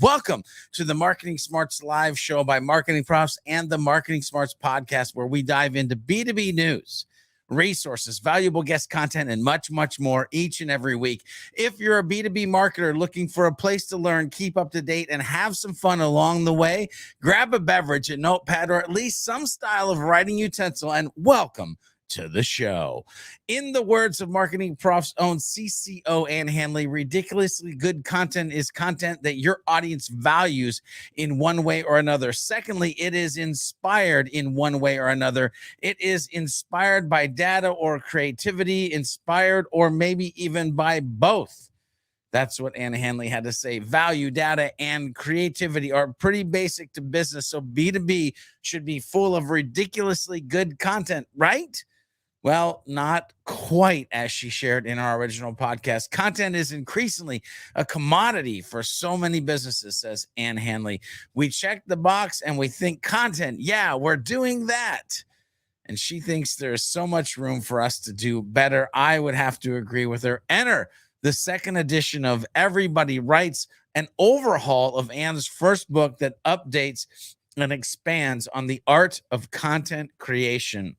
Welcome to the Marketing Smarts live show by MarketingProfs and the Marketing Smarts podcast, where we dive into B2B news, resources, valuable guest content, and much, much more each and every week. If you're a B2B marketer looking for a place to learn, keep up to date, and have some fun along the way, grab a beverage, a notepad, or at least some style of writing utensil, and welcome to the show. In the words of MarketingProfs' own CCO Ann Handley, ridiculously good content is content that your audience values in one way or another. Secondly, it is inspired in one way or another. It is inspired by data or creativity, inspired or maybe even by both. That's what Ann Handley had to say. Value, data, and creativity are pretty basic to business, so B2B should be full of ridiculously good content, right? Well, not quite, as she shared in our original podcast. Content is increasingly a commodity for so many businesses, says Ann Handley. We check the box and we think content. Yeah, we're doing that. And she thinks there's so much room for us to do better. I would have to agree with her. Enter the second edition of Everybody Writes, an overhaul of Ann's first book that updates and expands on the art of content creation.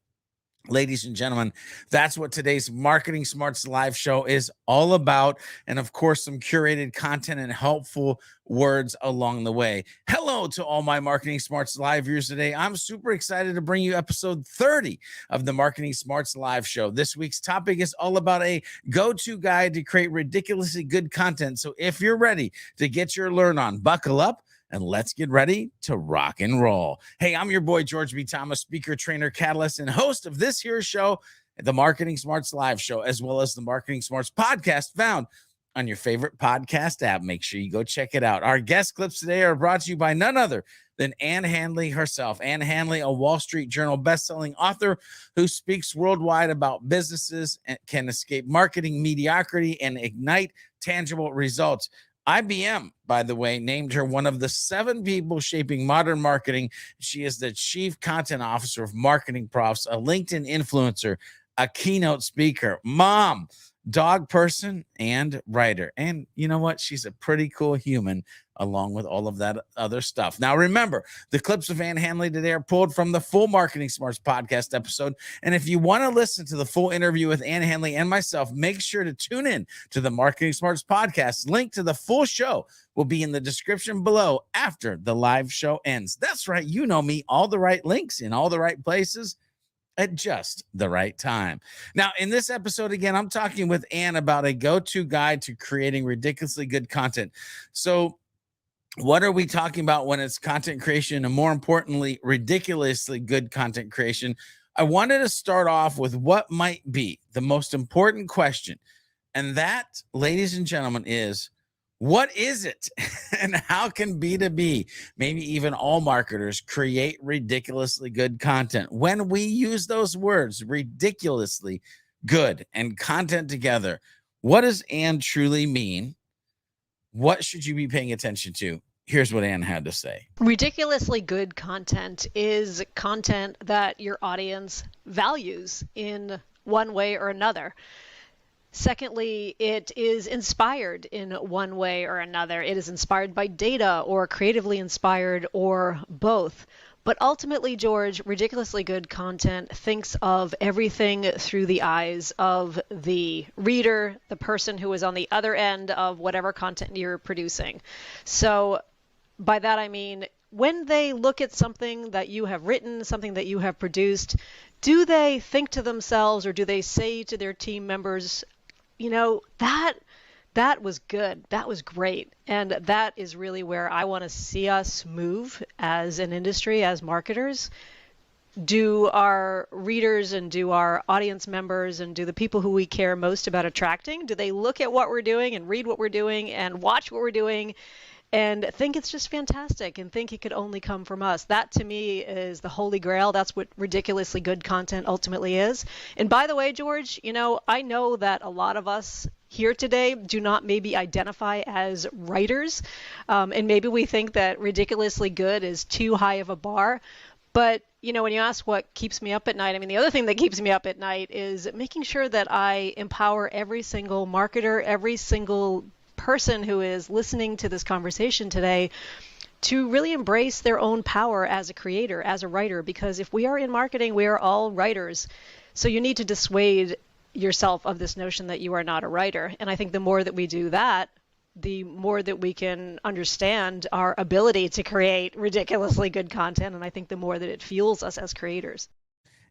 Ladies and gentlemen, that's what today's Marketing Smarts live show is all about. And of course, some curated content and helpful words along the way. Hello to all my Marketing Smarts live viewers today. I'm super excited to bring you episode 30 of the Marketing Smarts live show. This week's topic is all about a go-to guide to create ridiculously good content. So if you're ready to get your learn on, buckle up and let's get ready to rock and roll. Hey, I'm your boy, George B. Thomas, speaker, trainer, catalyst, and host of this here show, the Marketing Smarts live show, as well as the Marketing Smarts podcast, found on your favorite podcast app. Make sure you go check it out. Our guest clips today are brought to you by none other than Ann Handley herself. Ann Handley, a Wall Street Journal bestselling author who speaks worldwide about businesses and can escape marketing mediocrity and ignite tangible results. IBM, by the way, named her one of the 7 people shaping modern marketing. She is the Chief Content Officer of MarketingProfs, a LinkedIn influencer, a keynote speaker, mom, dog person, and writer. And you know what? She's a pretty cool human along with all of that other stuff. Now, remember, the clips of Ann Handley today are pulled from the full Marketing Smarts podcast episode. And if you want to listen to the full interview with Ann Handley and myself, make sure to tune in to the Marketing Smarts podcast. Link to the full show will be in the description below after the live show ends. That's right. You know me, all the right links in all the right places at just the right time. Now, in this episode, again, I'm talking with Ann about a go-to guide to creating ridiculously good content. So what are we talking about when it's content creation, and more importantly, ridiculously good content creation? I wanted to start off with what might be the most important question. And that, ladies and gentlemen, is what is it? And how can B2B, maybe even all marketers, create ridiculously good content? When we use those words, ridiculously good and content together, what does Ann truly mean? What should you be paying attention to? Here's what Ann had to say. Ridiculously good content is content that your audience values in one way or another. Secondly, it is inspired in one way or another. It is inspired by data or creatively inspired or both. But ultimately, George, ridiculously good content thinks of everything through the eyes of the reader, the person who is on the other end of whatever content you're producing. So by that, I mean, when they look at something that you have written, something that you have produced, do they think to themselves, or do they say to their team members, you know, that was good, that was great? And that is really where I want to see us move as an industry, as marketers. Do our readers and do our audience members and do the people who we care most about attracting, do they look at what we're doing and read what we're doing and watch what we're doing and think it's just fantastic and think it could only come from us? That to me is the holy grail. That's what ridiculously good content ultimately is. And by the way, George, you know, I know that a lot of us here today do not maybe identify as writers, and maybe we think that ridiculously good is too high of a bar. But, you know, when you ask what keeps me up at night, I mean, the other thing that keeps me up at night is making sure that I empower every single marketer, every single person who is listening to this conversation today to really embrace their own power as a creator, as a writer, because if we are in marketing, we are all writers. So you need to dissuade yourself of this notion that you are not a writer. And I think the more that we do that, the more that we can understand our ability to create ridiculously good content. And I think the more that it fuels us as creators.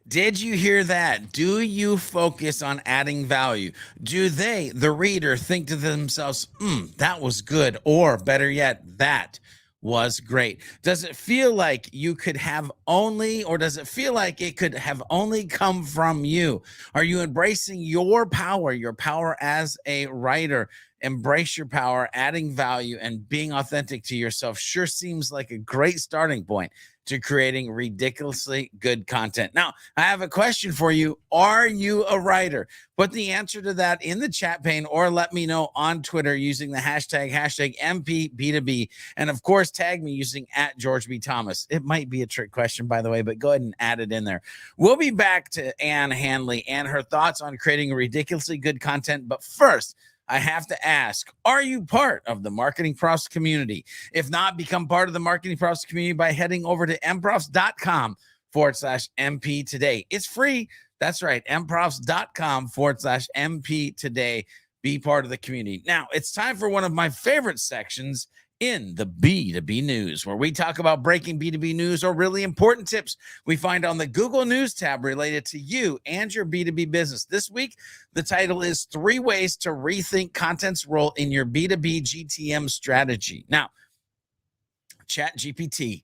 Did you hear that? Do you focus on adding value? Do they, the reader, think to themselves, that was good, or better yet, that was great? Does it feel like you could have only, or does it feel like it could have only come from you? Are you embracing your power as a writer? Embrace your power, adding value, and being authentic to yourself sure seems like a great starting point to creating ridiculously good content. Now, I have a question for you. Are you a writer? Put the answer to that in the chat pane, or let me know on Twitter using the hashtag MPB2B. And of course, tag me using @GeorgeB.Thomas. It might be a trick question, by the way, but go ahead and add it in there. We'll be back to Ann Handley and her thoughts on creating ridiculously good content. But first, I have to ask, are you part of the Marketing Profs community? If not, become part of the Marketing Profs community by heading over to mprofs.com/MP today. It's free. That's right. mprofs.com/MP today. Be part of the community. Now, it's time for one of my favorite sections in the B2B news, where we talk about breaking B2B news or really important tips we find on the Google News tab related to you and your B2B business. This week, the title is 3 Ways to Rethink Content's Role in Your B2B GTM Strategy. Now, ChatGPT,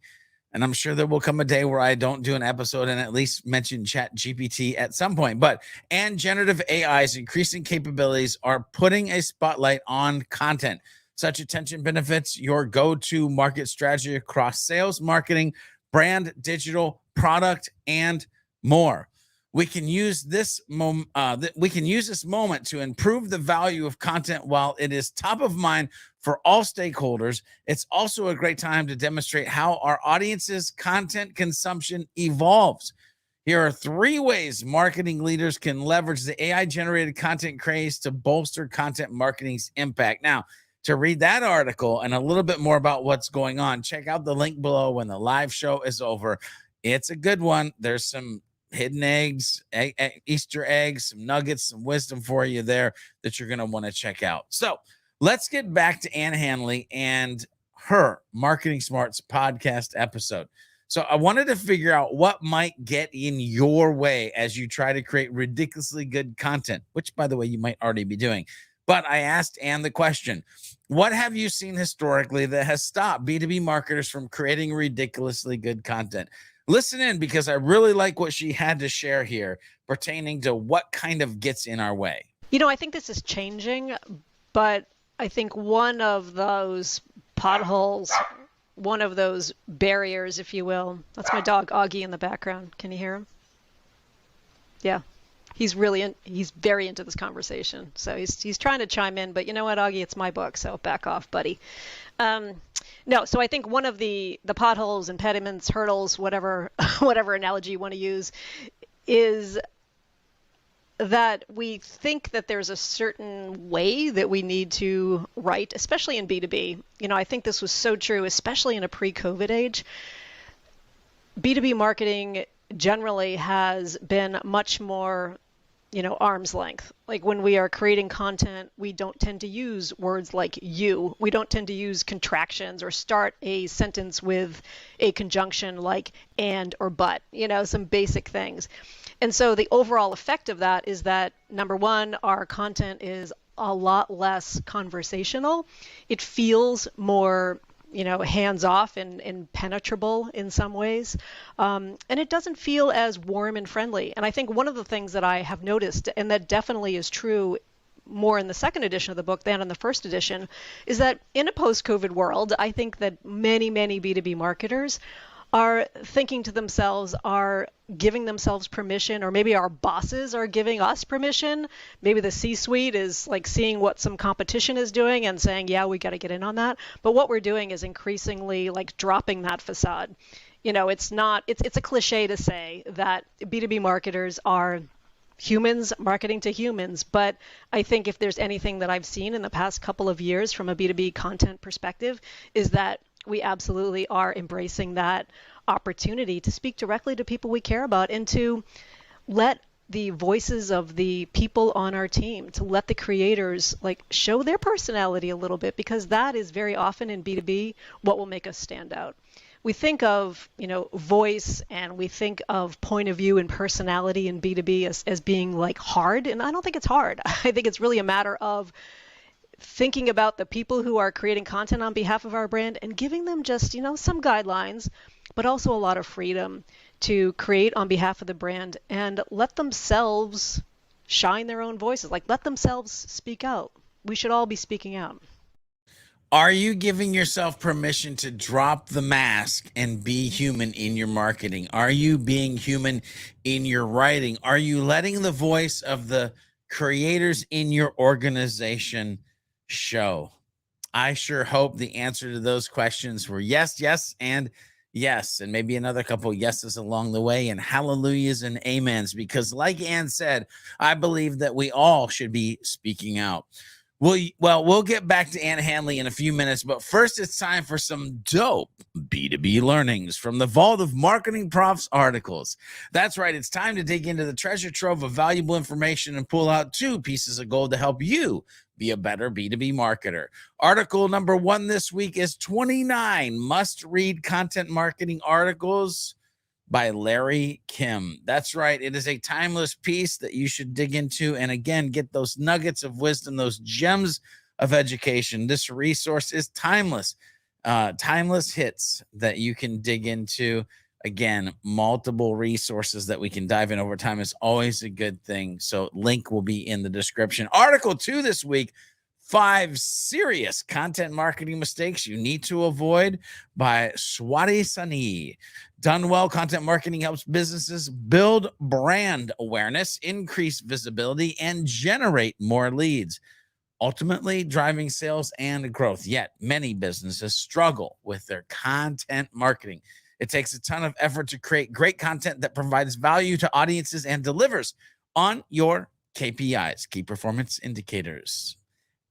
and I'm sure there will come a day where I don't do an episode and at least mention ChatGPT at some point, and generative AI's increasing capabilities are putting a spotlight on content. Such attention benefits your go-to market strategy across sales, marketing, brand, digital, product, and more. We can use this moment to improve the value of content while it is top of mind for all stakeholders. It's also a great time to demonstrate how our audience's content consumption evolves. Here are 3 ways marketing leaders can leverage the AI-generated content craze to bolster content marketing's impact. Now, to read that article and a little bit more about what's going on, check out the link below when the live show is over. It's a good one. There's some hidden eggs, Easter eggs, some nuggets, some wisdom for you there that you're going to want to check out. So let's get back to Ann Handley and her Marketing Smarts podcast episode. So I wanted to figure out what might get in your way as you try to create ridiculously good content, which, by the way, you might already be doing. But I asked Ann the question, what have you seen historically that has stopped B2B marketers from creating ridiculously good content? Listen in, because I really like what she had to share here pertaining to what kind of gets in our way. You know, I think this is changing, but I think one of those potholes, one of those barriers, if you will, that's my dog Augie in the background. Can you hear him? Yeah. He's very into this conversation. So he's trying to chime in, but you know what, Augie, it's my book, so back off, buddy. No, so I think one of the potholes, impediments, hurdles, whatever analogy you want to use, is that we think that there's a certain way that we need to write, especially in B2B. You know, I think this was so true, especially in a pre-COVID age. B2B marketing generally has been much more, arm's length. Like when we are creating content, we don't tend to use words like you. We don't tend to use contractions or start a sentence with a conjunction like and or but, some basic things. And so the overall effect of that is that, number one, our content is a lot less conversational. It feels more hands-off and penetrable in some ways. And it doesn't feel as warm and friendly. And I think one of the things that I have noticed, and that definitely is true more in the second edition of the book than in the first edition, is that in a post-COVID world, I think that many, many B2B marketers are thinking to themselves, are giving themselves permission, or maybe our bosses are giving us permission. Maybe the C-suite is like seeing what some competition is doing and saying, yeah, we got to get in on that. But what we're doing is increasingly like dropping that facade. It's a cliche to say that B2B marketers are humans marketing to humans. But I think if there's anything that I've seen in the past couple of years from a B2B content perspective is that we absolutely are embracing that opportunity to speak directly to people we care about and to let the voices of the people on our team, to let the creators like show their personality a little bit, because that is very often in B2B what will make us stand out. We think of, voice, and we think of point of view and personality in B2B as being like hard, and I don't think it's hard. I think it's really a matter of thinking about the people who are creating content on behalf of our brand and giving them just, some guidelines, but also a lot of freedom to create on behalf of the brand and let themselves shine their own voices, like let themselves speak out. We should all be speaking out. Are you giving yourself permission to drop the mask and be human in your marketing? Are you being human in your writing? Are you letting the voice of the creators in your organization show? I sure hope the answer to those questions were yes, yes, and yes, and maybe another couple of yeses along the way, and hallelujahs and amens, because like Ann said, I believe that we all should be speaking out. We'll get back to Ann Handley in a few minutes, but first it's time for some dope B2B learnings from the vault of MarketingProfs articles. That's right, it's time to dig into the treasure trove of valuable information and pull out 2 pieces of gold to help you be a better B2B marketer. Article number 1 this week is 29 must-read content marketing articles by Larry Kim. That's right. It is a timeless piece that you should dig into and again, get those nuggets of wisdom, those gems of education. This resource is timeless. Timeless hits that you can dig into. Again, multiple resources that we can dive in over time is always a good thing. So link will be in the description. Article 2 this week, 5 serious content marketing mistakes you need to avoid by Swati Sani. Done well, content marketing helps businesses build brand awareness, increase visibility, and generate more leads, ultimately driving sales and growth. Yet many businesses struggle with their content marketing. It takes a ton of effort to create great content that provides value to audiences and delivers on your KPIs, key performance indicators.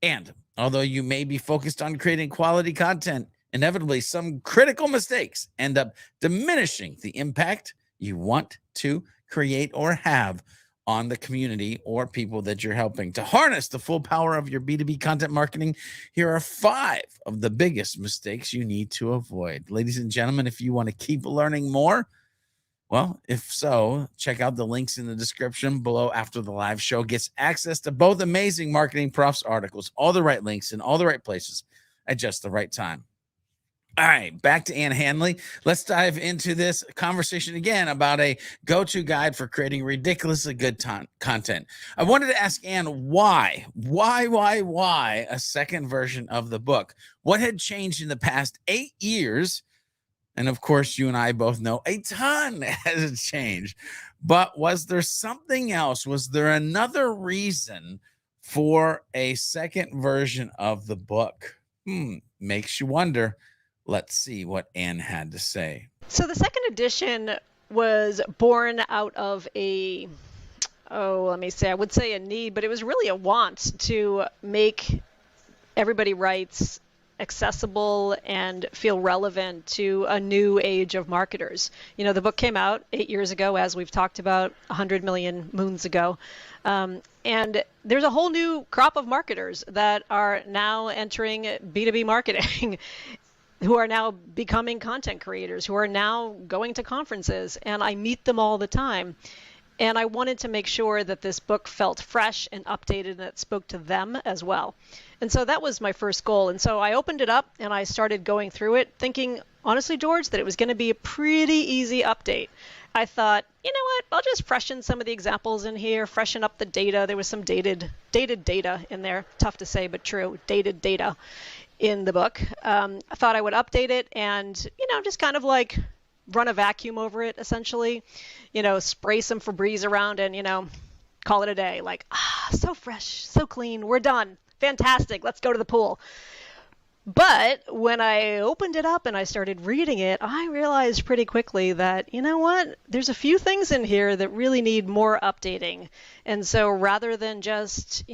And although you may be focused on creating quality content, inevitably some critical mistakes end up diminishing the impact you want to create or have on the community or people that you're helping. To harness the full power of your B2B content marketing, here are 5 of the biggest mistakes you need to avoid. Ladies and gentlemen, if you want to keep learning more, well, if so, check out the links in the description below. After the live show, gets access to both amazing MarketingProfs articles, all the right links in all the right places at just the right time. All right, back to Ann Handley. Let's dive into this conversation again about a go-to guide for creating ridiculously good content. I wanted to ask Ann why a second version of the book? What had changed in the past 8 years? And of course, you and I both know a ton has changed. But was there something else? Was there another reason for a second version of the book? Makes you wonder. Let's see what Ann had to say. So the second edition was born out of I would say a need, but it was really a want to make everybody writes accessible and feel relevant to a new age of marketers. The book came out 8 years ago, as we've talked about, 100 million moons ago. And there's a whole new crop of marketers that are now entering B2B marketing, who are now becoming content creators, who are now going to conferences, and I meet them all the time. And I wanted to make sure that this book felt fresh and updated and that spoke to them as well. And so that was my first goal. And so I opened it up and I started going through it thinking, honestly, George, that it was going to be a pretty easy update. I thought, you know what, I'll just freshen some of the examples in here, freshen up the data. There was some dated data in there. Tough to say, but true, dated data in the book. I thought I would update it and, just kind of like run a vacuum over it, essentially, spray some Febreze around and, call it a day. Like, so fresh, so clean, we're done. Fantastic, let's go to the pool. But when I opened it up and I started reading it, I realized pretty quickly that, you know what, there's a few things in here that really need more updating. And so rather than just,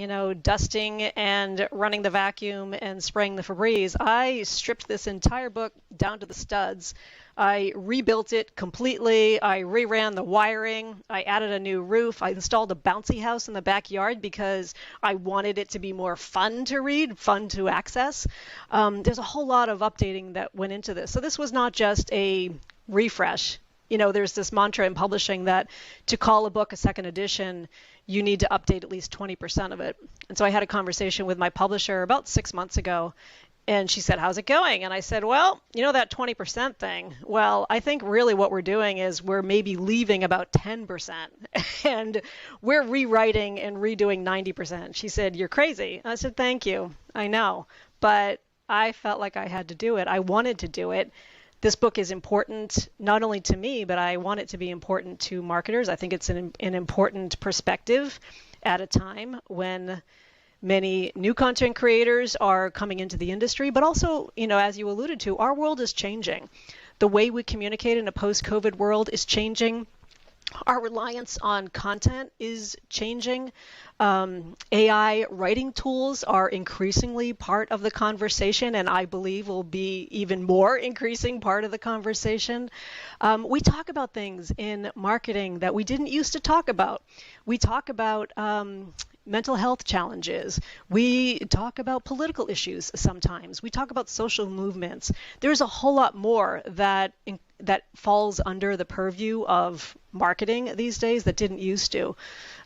dusting and running the vacuum and spraying the Febreze, I stripped this entire book down to the studs. I rebuilt it completely. I reran the wiring. I added a new roof. I installed a bouncy house in the backyard because I wanted it to be more fun to read, fun to access. There's a whole lot of updating that went into this. So this was not just a refresh. There's this mantra in publishing that to call a book a second edition, you need to update at least 20% of it. And so I had a conversation with my publisher about 6 months ago, and she said, how's it going? And I said, well, that 20% thing. Well, I think really what we're doing is we're maybe leaving about 10% and we're rewriting and redoing 90%. She said, you're crazy. I said, thank you. I know. But I felt like I had to do it. I wanted to do it. This book is important not only to me, but I want it to be important to marketers. I think it's an important perspective at a time when many new content creators are coming into the industry, but also, as you alluded to, our world is changing. The way we communicate in a post-COVID world is changing. Our reliance on content is changing. AI writing tools are increasingly part of the conversation, and I believe will be even more increasing part of the conversation. We talk about things in marketing that we didn't used to talk about. We talk about mental health challenges. We talk about political issues sometimes. We talk about social movements. There's a whole lot more that falls under the purview of marketing these days that didn't used to.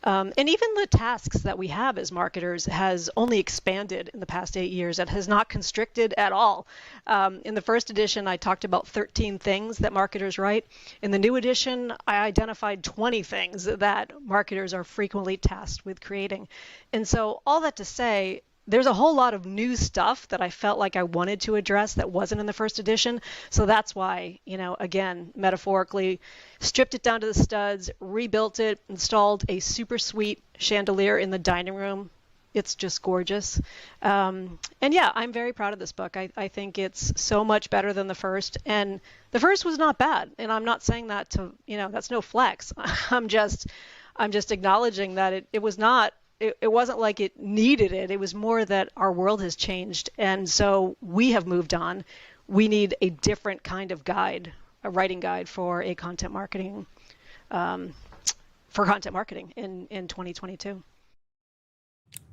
And even the tasks that we have as marketers has only expanded in the past 8 years. It has not constricted at all. In the first edition, I talked about 13 things that marketers write. In the new edition, I identified 20 things that marketers are frequently tasked with creating. And so all that to say, there's a whole lot of new stuff that I felt like I wanted to address that wasn't in the first edition. So that's why, again, metaphorically, stripped it down to the studs, rebuilt it, installed a super sweet chandelier in the dining room. It's just gorgeous. And yeah, I'm very proud of this book. I think it's so much better than the first. And the first was not bad. And I'm not saying that to, that's no flex. I'm just acknowledging that it was not. It wasn't like it needed it. It was more that our world has changed. And so we have moved on. We need a different kind of guide, a writing guide for content marketing in 2022.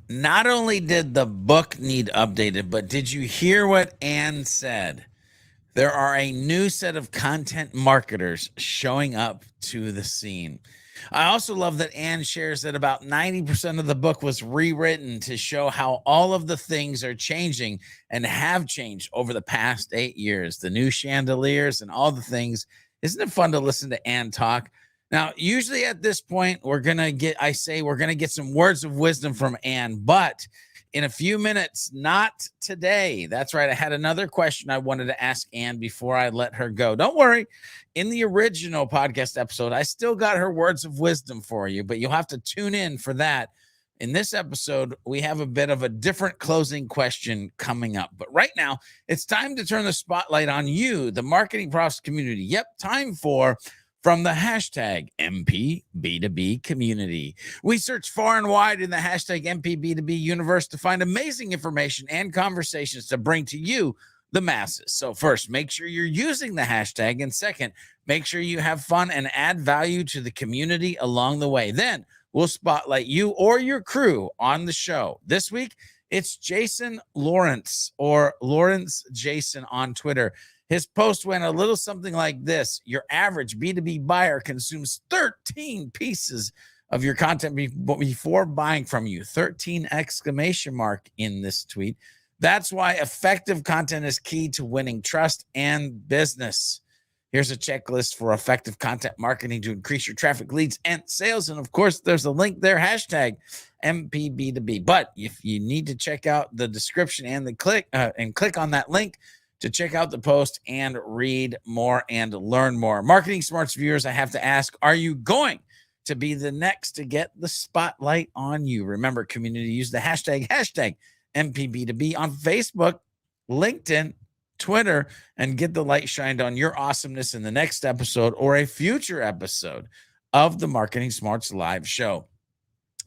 Not only did the book need updated, but did you hear what Ann said? There are a new set of content marketers showing up to the scene. I also love that Ann shares that about 90% of the book was rewritten to show how all of the things are changing and have changed over the past 8 years. The new chandeliers and all the things. Isn't it fun to listen to Ann talk? Now, usually at this point, we're going to get some words of wisdom from Ann, but in a few minutes, not today. That's right. I had another question I wanted to ask Ann before I let her go. Don't worry. In the original podcast episode, I still got her words of wisdom for you, but you'll have to tune in for that. In this episode, we have a bit of a different closing question coming up. But right now, it's time to turn the spotlight on you, the Marketing Profs community. Yep, time for From the hashtag MPB2B community. We search far and wide in the hashtag MPB2B universe to find amazing information and conversations to bring to you, the masses. So first, make sure you're using the hashtag. And second, make sure you have fun and add value to the community along the way. Then we'll spotlight you or your crew on the show. This week, it's Jason Lawrence, or Lawrence Jason on Twitter. His post went a little something like this: your average B2B buyer consumes 13 pieces of your content before buying from you. 13 exclamation mark in this tweet. That's why effective content is key to winning trust and business. Here's a checklist for effective content marketing to increase your traffic, leads, and sales. And of course, there's a link there, hashtag MPB2B. But if you need to check out the description and click on that link to check out the post and read more and learn more. Marketing Smarts viewers, I have to ask, are you going to be the next to get the spotlight on you? Remember, community, use the hashtag MPB2B on Facebook. LinkedIn, Twitter, and get the light shined on your awesomeness in the next episode or a future episode of the Marketing Smarts live show.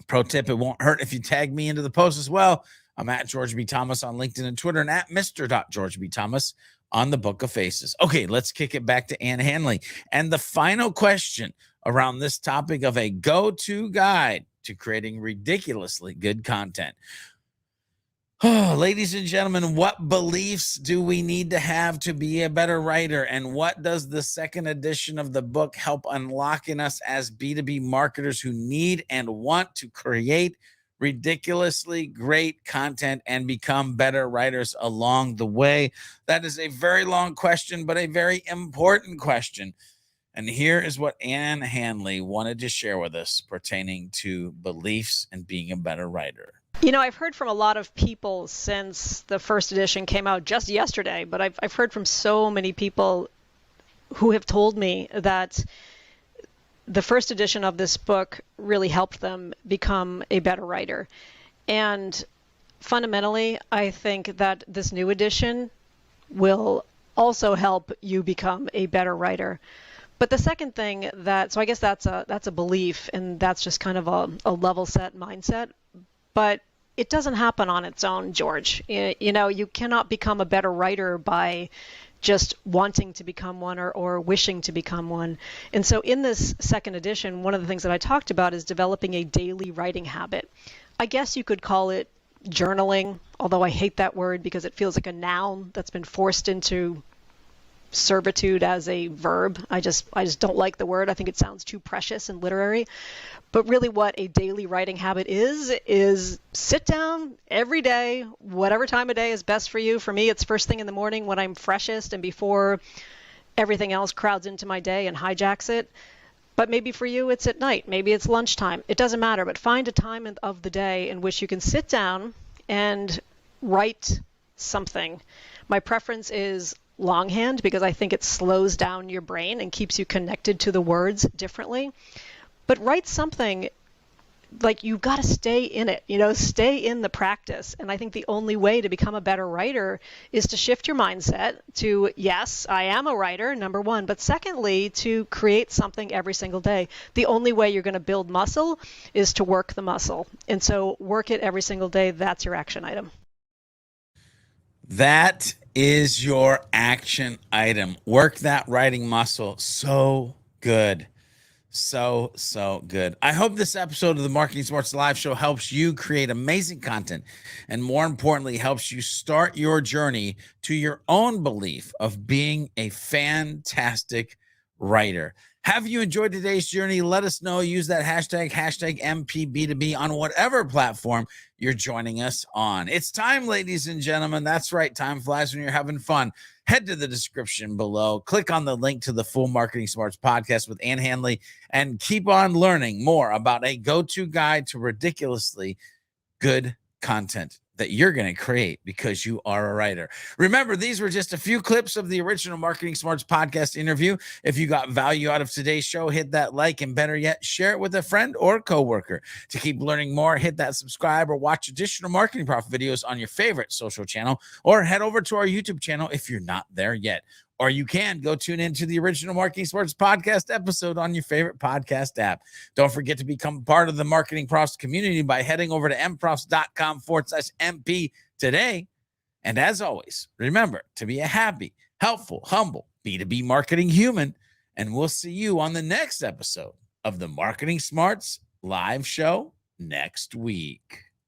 Pro tip, it won't hurt if you tag me into the post as well. I'm at George B. Thomas on LinkedIn and Twitter, and at Mr. George B. Thomas on the Book of Faces. Okay, let's kick it back to Ann Handley. And the final question around this topic of a go-to guide to creating ridiculously good content. Oh, ladies and gentlemen, what beliefs do we need to have to be a better writer? And what does the second edition of the book help unlock in us as B2B marketers who need and want to create ridiculously great content and become better writers along the way? That is a very long question, but a very important question. And here is what Ann Handley wanted to share with us pertaining to beliefs and being a better writer. You know, I've heard from a lot of people since the first edition came out just yesterday, but I've heard from so many people who have told me that the first edition of this book really helped them become a better writer. And fundamentally, I think that this new edition will also help you become a better writer. But the second thing so I guess that's a belief, and that's just kind of a level set mindset. But it doesn't happen on its own, George. You know, you cannot become a better writer by just wanting to become one or wishing to become one. And so in this second edition, one of the things that I talked about is developing a daily writing habit. I guess you could call it journaling, although I hate that word because it feels like a noun that's been forced into servitude as a verb. I just don't like the word. I think it sounds too precious and literary. But really what a daily writing habit is sit down every day, whatever time of day is best for you. For me, it's first thing in the morning when I'm freshest and before everything else crowds into my day and hijacks it. But maybe for you, it's at night. Maybe it's lunchtime. It doesn't matter. But find a time of the day in which you can sit down and write something. My preference is longhand because I think it slows down your brain and keeps you connected to the words differently. But write something, like you've got to stay in it, stay in the practice. And I think the only way to become a better writer is to shift your mindset to, yes, I am a writer, number one, but secondly, to create something every single day. The only way you're going to build muscle is to work the muscle. And so work it every single day. That's your action item. That is your action item. Work that writing muscle. So good. So good. I hope this episode of the Marketing Smarts Live Show helps you create amazing content and, more importantly, helps you start your journey to your own belief of being a fantastic writer. Have you enjoyed today's journey? Let us know. Use that hashtag MPB2B on whatever platform you're joining us on. It's time, ladies and gentlemen. That's right. Time flies when you're having fun. Head to the description below. Click on the link to the full Marketing Smarts podcast with Ann Handley and keep on learning more about a go-to guide to ridiculously good content that you're going to create because you are a writer. Remember, these were just a few clips of the original Marketing Smarts podcast interview. If you got value out of today's show, hit that like, and better yet, share it with a friend or coworker. To keep learning more, hit that subscribe or watch additional Marketing Prof videos on your favorite social channel, or head over to our YouTube channel if you're not there yet. Or you can go tune into the original Marketing Smarts podcast episode on your favorite podcast app. Don't forget to become part of the Marketing Profs community by heading over to mprofs.com/MP today. And as always, remember to be a happy, helpful, humble B2B marketing human. And we'll see you on the next episode of the Marketing Smarts live show next week.